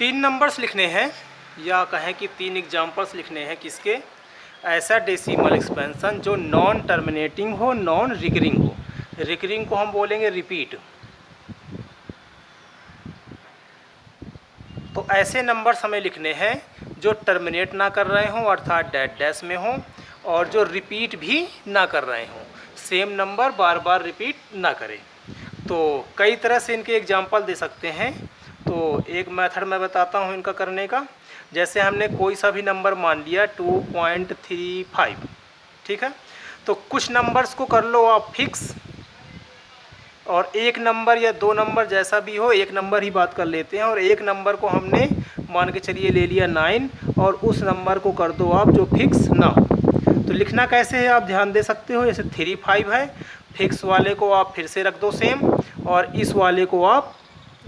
तीन नंबर्स लिखने हैं या कहें कि तीन एग्जाम्पल्स लिखने हैं किसके, ऐसा डेसिमल एक्सपेंशन जो नॉन टर्मिनेटिंग हो, नॉन रिकरिंग हो। रिकरिंग को हम बोलेंगे रिपीट। तो ऐसे नंबर्स हमें लिखने हैं जो टर्मिनेट ना कर रहे हों अर्थात डैश डैश में हों, और जो रिपीट भी ना कर रहे हों, सेम नंबर बार बार रिपीट ना करें। तो कई तरह से इनके एग्जाम्पल दे सकते हैं। तो एक मेथड मैं बताता हूँ इनका करने का। जैसे हमने कोई सा भी नंबर मान लिया 2.35, ठीक है। तो कुछ नंबर्स को कर लो आप फिक्स, और एक नंबर या दो नंबर जैसा भी हो, एक नंबर ही बात कर लेते हैं, और एक नंबर को हमने मान के चलिए ले लिया 9, और उस नंबर को कर दो आप जो फिक्स ना हो। तो लिखना कैसे है आप ध्यान दे सकते हो। जैसे 3 5 है, फिक्स वाले को आप फिर से रख दो सेम, और इस वाले को आप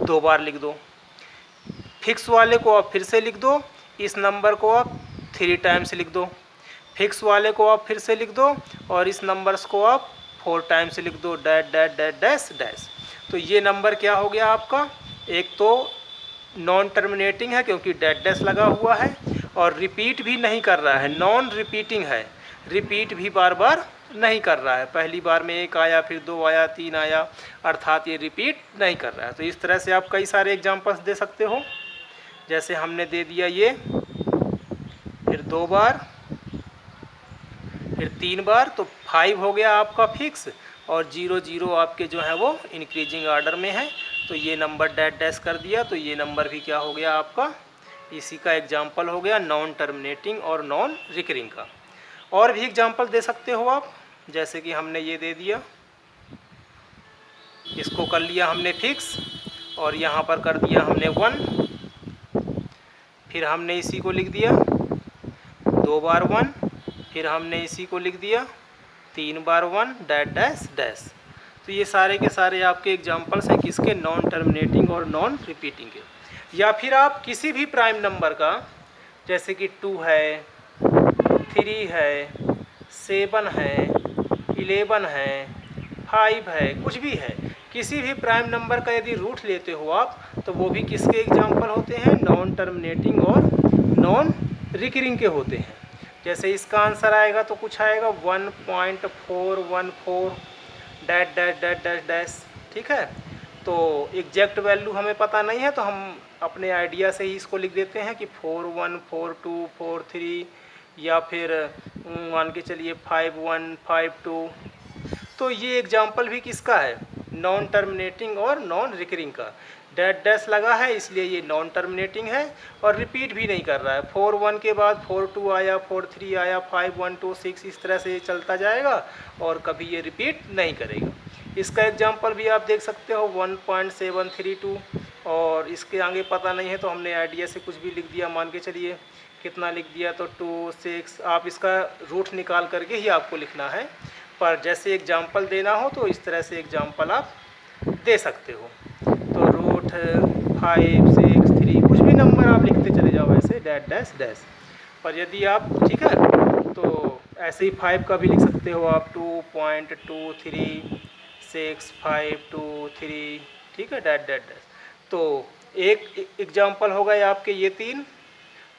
2 बार लिख दो। फिक्स वाले को आप फिर से लिख दो, इस नंबर को आप 3 टाइम्स लिख दो। फिक्स वाले को आप फिर से लिख दो, और इस नंबर्स को आप 4 टाइम्स लिख दो, dash dash dash dash dash. तो ये नंबर क्या हो गया आपका, एक तो नॉन टर्मिनेटिंग है क्योंकि डैश डैश लगा हुआ है, और रिपीट भी नहीं कर रहा है, नॉन रिपीटिंग है, रिपीट भी बार बार नहीं कर रहा है। पहली बार में 1 आया, फिर 2 आया, 3 आया, अर्थात ये रिपीट नहीं कर रहा है। तो इस तरह से आप कई सारे एग्जांपल्स दे सकते हो। जैसे हमने दे दिया ये, फिर 2 बार, फिर 3 बार, तो 5 हो गया आपका फिक्स, और 0 0 आपके जो है वो इंक्रीजिंग ऑर्डर में है। तो ये नंबर डैश डैश कर दिया, तो ये नंबर भी क्या हो गया आपका, इसी का एग्जाम्पल हो गया नॉन टर्मिनेटिंग और नॉन रिकरिंग का। और भी एग्जाम्पल दे सकते हो आप, जैसे कि हमने ये दे दिया, इसको कर लिया हमने फिक्स, और यहाँ पर कर दिया हमने 1, फिर हमने इसी को लिख दिया 2 बार 1, फिर हमने इसी को लिख दिया 3 बार 1, डैश डैश डैश। तो ये सारे के सारे आपके एग्जाम्पल्स हैं किसके, नॉन टर्मिनेटिंग और नॉन रिपीटिंग के। या फिर आप किसी भी प्राइम नंबर का, जैसे कि 2 है, 3 है, 7 है, 11 है, 5 है, कुछ भी है, किसी भी प्राइम नंबर का यदि रूट लेते हो आप, तो वो भी किसके एग्जाम्पल होते हैं, नॉन टर्मिनेटिंग और नॉन रिकरिंग के होते हैं। जैसे इसका आंसर आएगा तो कुछ आएगा 1.414 dash dash dash dash dash, ठीक है। तो एग्जैक्ट वैल्यू हमें पता नहीं है, तो हम अपने आइडिया से ही इसको लिख देते हैं कि 414243, या फिर मान के चलिए 5152। तो ये एग्जाम्पल भी किसका है, नॉन टर्मिनेटिंग और नॉन रिकरिंग का। डैश डैश लगा है इसलिए ये नॉन टर्मिनेटिंग है, और रिपीट भी नहीं कर रहा है। 4 1 के बाद 4 2 आया, 4 3 आया, 5 1 2 6, इस तरह से ये चलता जाएगा, और कभी ये रिपीट नहीं करेगा। इसका एग्जाम्पल भी आप देख सकते हो 1.732, और इसके आगे पता नहीं है तो हमने आइडिया से कुछ भी लिख दिया, मान के चलिए कितना लिख दिया, तो 2 6। आप इसका रूट निकाल करके ही आपको लिखना है, पर जैसे एग्जाम्पल देना हो तो इस तरह से एग्जाम्पल आप दे सकते हो। तो रूट 5 6 3, कुछ भी नंबर आप लिखते चले जाओ ऐसे, डैश डैश डैश। पर यदि आप, ठीक है, तो ऐसे ही 5 का भी लिख सकते हो आप, 2.23652 ठीक है, डैश डैश डैश। तो एक एग्जाम्पल हो गए आपके ये 3,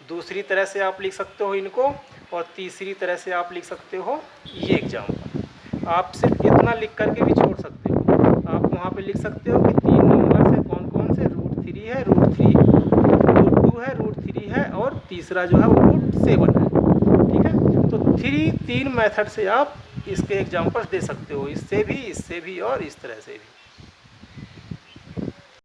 दूसरी तरह से आप लिख सकते हो इनको, और तीसरी तरह से आप लिख सकते हो ये एग्जाम्पल। आप सिर्फ इतना लिख करके भी छोड़ सकते हो, आप वहाँ पे लिख सकते हो कि 3 नंबर से कौन कौन से, रूट 3 है, रूट 3 रूट 2 है, रूट 3 है, और तीसरा जो है वो रूट 7 है, ठीक है। तो 3 मेथड से आप इसके एग्जाम्पल्स दे सकते हो, इससे भी और इस तरह से भी।